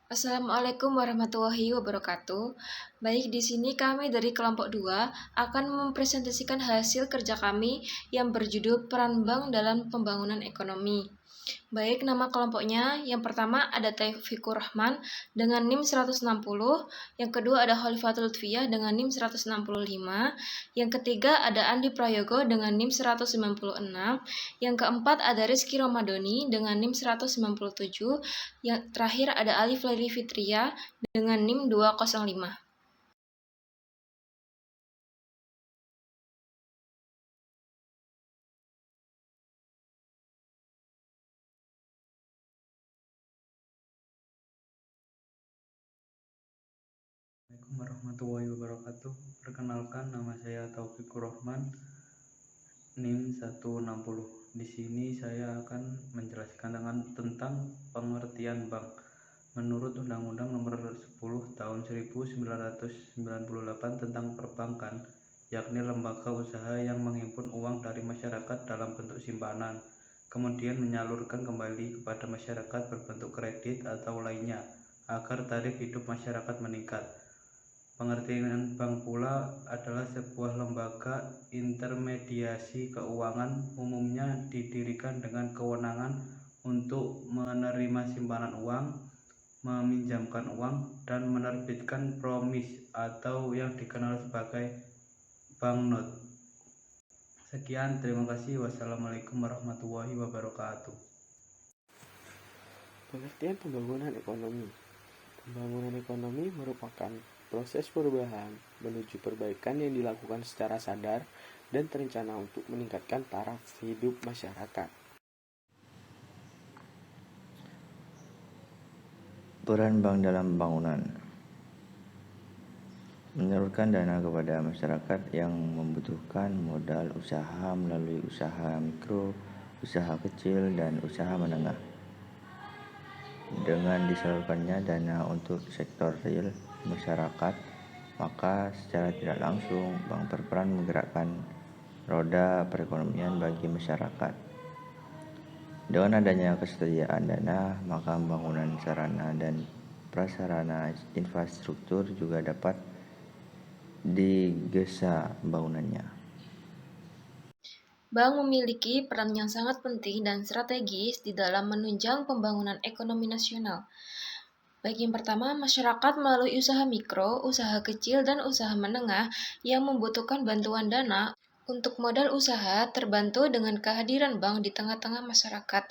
Assalamualaikum warahmatullahi wabarakatuh. Baik, di sini kami dari kelompok 2 akan mempresentasikan hasil kerja kami yang berjudul Peran Bank dalam Pembangunan Ekonomi. Baik, nama kelompoknya yang pertama ada Taufikur Rahman dengan NIM 160, yang kedua ada Khalifatul Lutfiyah dengan NIM 165, yang ketiga ada Andi Prayogo dengan NIM 196, yang keempat ada Rizky Romadoni dengan NIM 197, yang terakhir ada Alif Laili Fitria dengan NIM 205. Assalamualaikum warahmatullahi wabarakatuh. Perkenalkan, nama saya Taufikur Rahman, NIM 160. Di sini saya akan menjelaskan tentang pengertian bank. Menurut Undang-Undang Nomor 10 Tahun 1998 tentang perbankan, yakni lembaga usaha yang menghimpun uang dari masyarakat dalam bentuk simpanan, kemudian menyalurkan kembali kepada masyarakat berbentuk kredit atau lainnya, agar taraf hidup masyarakat meningkat. Pengertian bank pula adalah sebuah lembaga intermediasi keuangan, umumnya didirikan dengan kewenangan untuk menerima simpanan uang, meminjamkan uang, dan menerbitkan promis atau yang dikenal sebagai banknot. Sekian, terima kasih. Wassalamualaikum warahmatullahi wabarakatuh. Pengertian pembangunan ekonomi. Pembangunan ekonomi merupakan proses perubahan menuju perbaikan yang dilakukan secara sadar dan terencana untuk meningkatkan taraf hidup masyarakat. Peran bank dalam pembangunan menyalurkan dana kepada masyarakat yang membutuhkan modal usaha melalui usaha mikro, usaha kecil, dan usaha menengah. Dengan disalurkannya dana untuk sektor real masyarakat, maka secara tidak langsung bank berperan menggerakkan roda perekonomian bagi masyarakat. Dengan adanya kesediaan dana, maka pembangunan sarana dan prasarana infrastruktur juga dapat digesa pembangunannya. Bank memiliki peran yang sangat penting dan strategis di dalam menunjang pembangunan ekonomi nasional. Baik, yang pertama, masyarakat melalui usaha mikro, usaha kecil, dan usaha menengah yang membutuhkan bantuan dana untuk modal usaha terbantu dengan kehadiran bank di tengah-tengah masyarakat.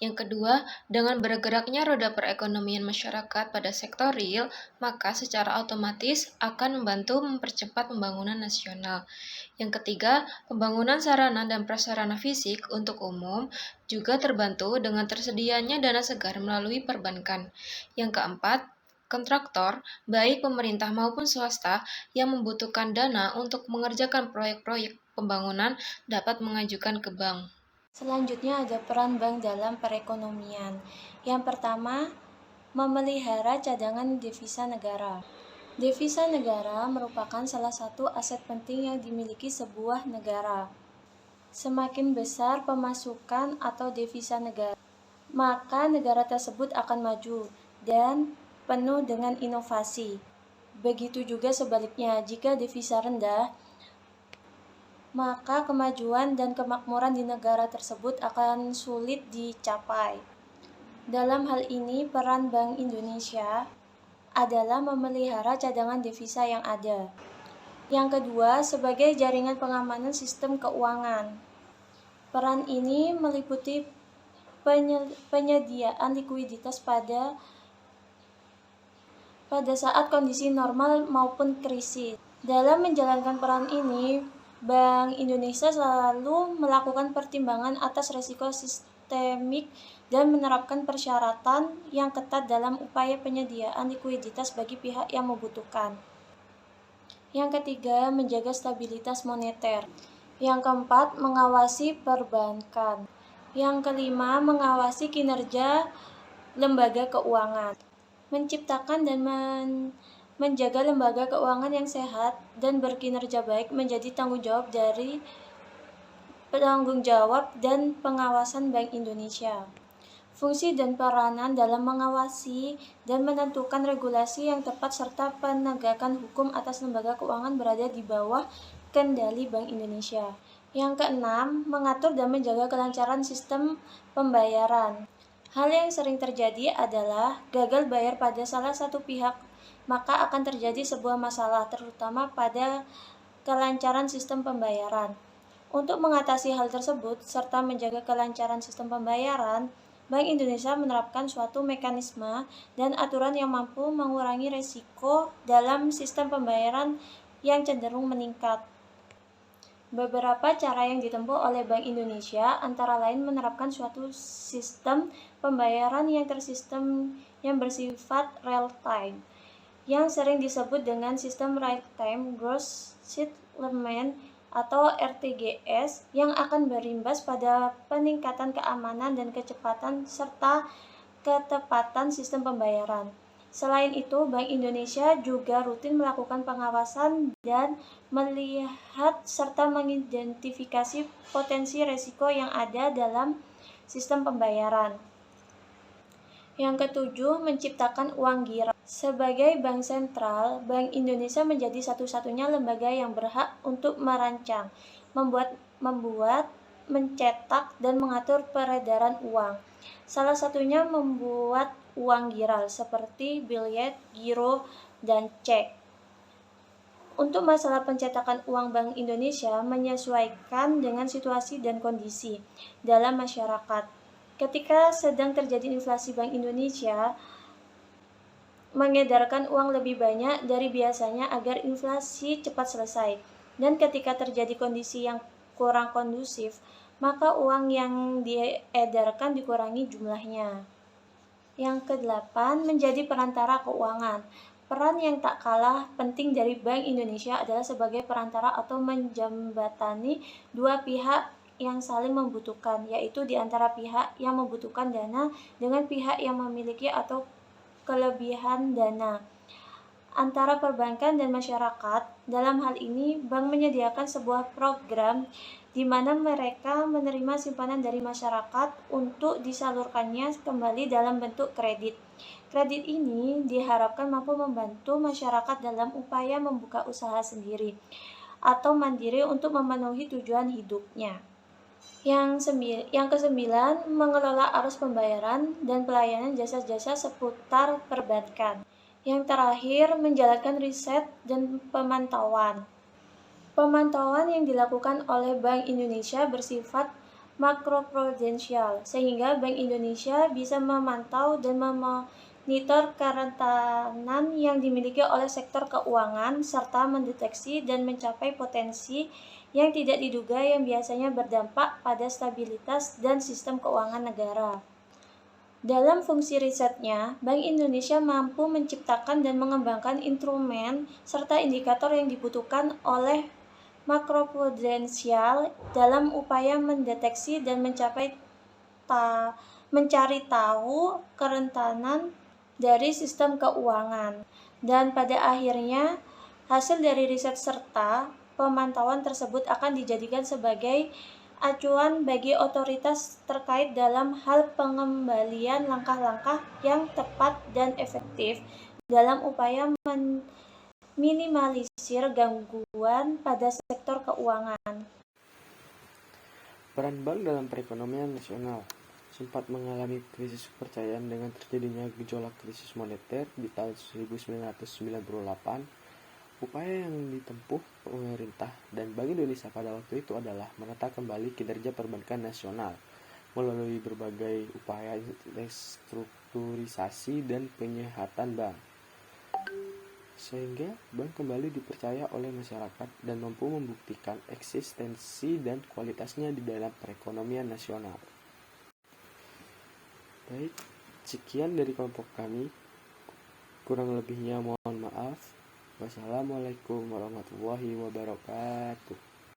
Yang kedua, dengan bergeraknya roda perekonomian masyarakat pada sektor real, maka secara otomatis akan membantu mempercepat pembangunan nasional. Yang ketiga, pembangunan sarana dan prasarana fisik untuk umum juga terbantu dengan tersedianya dana segar melalui perbankan. Yang keempat, kontraktor, baik pemerintah maupun swasta, yang membutuhkan dana untuk mengerjakan proyek-proyek pembangunan dapat mengajukan ke bank. Selanjutnya ada peran bank dalam perekonomian. Yang pertama, memelihara cadangan devisa negara. Devisa negara merupakan salah satu aset penting yang dimiliki sebuah negara. Semakin besar pemasukan atau devisa negara, maka negara tersebut akan maju dan penuh dengan inovasi. Begitu juga sebaliknya, jika devisa rendah, maka kemajuan dan kemakmuran di negara tersebut akan sulit dicapai. Dalam hal ini, peran Bank Indonesia adalah memelihara cadangan devisa yang ada. Yang kedua, sebagai jaringan pengamanan sistem keuangan. Peran ini meliputi penyediaan likuiditas pada saat kondisi normal maupun krisis. Dalam menjalankan peran ini, Bank Indonesia selalu melakukan pertimbangan atas risiko sistemik dan menerapkan persyaratan yang ketat dalam upaya penyediaan likuiditas bagi pihak yang membutuhkan. Yang ketiga, menjaga stabilitas moneter. Yang keempat, mengawasi perbankan. Yang kelima, mengawasi kinerja lembaga keuangan. Menciptakan dan menjaga lembaga keuangan yang sehat dan berkinerja baik menjadi tanggung jawab dan pengawasan Bank Indonesia. fungsi dan peranan dalam mengawasi dan menentukan regulasi yang tepat serta penegakan hukum atas lembaga keuangan berada di bawah kendali Bank Indonesia. Yang keenam, mengatur dan menjaga kelancaran sistem pembayaran. Hal yang sering terjadi adalah gagal bayar pada salah satu pihak, maka akan terjadi sebuah masalah, terutama pada kelancaran sistem pembayaran. Untuk mengatasi hal tersebut serta menjaga kelancaran sistem pembayaran, Bank Indonesia menerapkan suatu mekanisme dan aturan yang mampu mengurangi risiko dalam sistem pembayaran yang cenderung meningkat. Beberapa cara yang ditempuh oleh Bank Indonesia antara lain menerapkan suatu sistem pembayaran yang tersistem yang bersifat real time, yang sering disebut dengan sistem real time gross settlement atau RTGS, yang akan berimbas pada peningkatan keamanan dan kecepatan serta ketepatan sistem pembayaran. Selain itu, Bank Indonesia juga rutin melakukan pengawasan dan melihat serta mengidentifikasi potensi risiko yang ada dalam sistem pembayaran. Yang ketujuh, menciptakan uang giral. Sebagai bank sentral, Bank Indonesia menjadi satu-satunya lembaga yang berhak untuk merancang, membuat, mencetak, dan mengatur peredaran uang. Salah satunya membuat uang giral seperti biljet, giro, dan cek. Untuk masalah pencetakan uang, Bank Indonesia menyesuaikan dengan situasi dan kondisi dalam masyarakat. Ketika sedang terjadi inflasi, Bank Indonesia mengedarkan uang lebih banyak dari biasanya agar inflasi cepat selesai. Dan ketika terjadi kondisi yang kurang kondusif, maka uang yang diedarkan dikurangi jumlahnya. Yang kedelapan, menjadi perantara keuangan. Peran yang tak kalah penting dari Bank Indonesia adalah sebagai perantara atau menjembatani dua pihak yang saling membutuhkan, yaitu di antara pihak yang membutuhkan dana dengan pihak yang memiliki atau kelebihan dana antara perbankan dan masyarakat. Dalam hal ini, bank menyediakan sebuah program di mana mereka menerima simpanan dari masyarakat untuk disalurkannya kembali dalam bentuk kredit. Kredit ini diharapkan mampu membantu masyarakat dalam upaya membuka usaha sendiri atau mandiri untuk memenuhi tujuan hidupnya. Yang kesembilan, mengelola arus pembayaran dan pelayanan jasa-jasa seputar perbankan. Yang terakhir, menjalankan riset dan pemantauan. Pemantauan yang dilakukan oleh Bank Indonesia bersifat makroprudensial, sehingga Bank Indonesia bisa memantau dan memonitor kerentanan yang dimiliki oleh sektor keuangan, serta mendeteksi dan mencapai potensi yang tidak diduga yang biasanya berdampak pada stabilitas dan sistem keuangan negara. Dalam fungsi risetnya, Bank Indonesia mampu menciptakan dan mengembangkan instrumen serta indikator yang dibutuhkan oleh makroprudensial dalam upaya mendeteksi dan mencari tahu kerentanan dari sistem keuangan. Dan pada akhirnya, hasil dari riset serta pemantauan tersebut akan dijadikan sebagai acuan bagi otoritas terkait dalam hal pengembalian langkah-langkah yang tepat dan efektif dalam upaya minimalisir gangguan pada sektor keuangan. Peran bank dalam perekonomian nasional sempat mengalami krisis kepercayaan dengan terjadinya gejolak krisis moneter di tahun 1998. Upaya yang ditempuh pemerintah dan Bank Indonesia pada waktu itu adalah menata kembali kinerja perbankan nasional melalui berbagai upaya restrukturisasi dan penyehatan bank, sehingga bank kembali dipercaya oleh masyarakat dan mampu membuktikan eksistensi dan kualitasnya di dalam perekonomian nasional. Baik, sekian dari kelompok kami. Kurang lebihnya mohon maaf. Wassalamualaikum warahmatullahi wabarakatuh.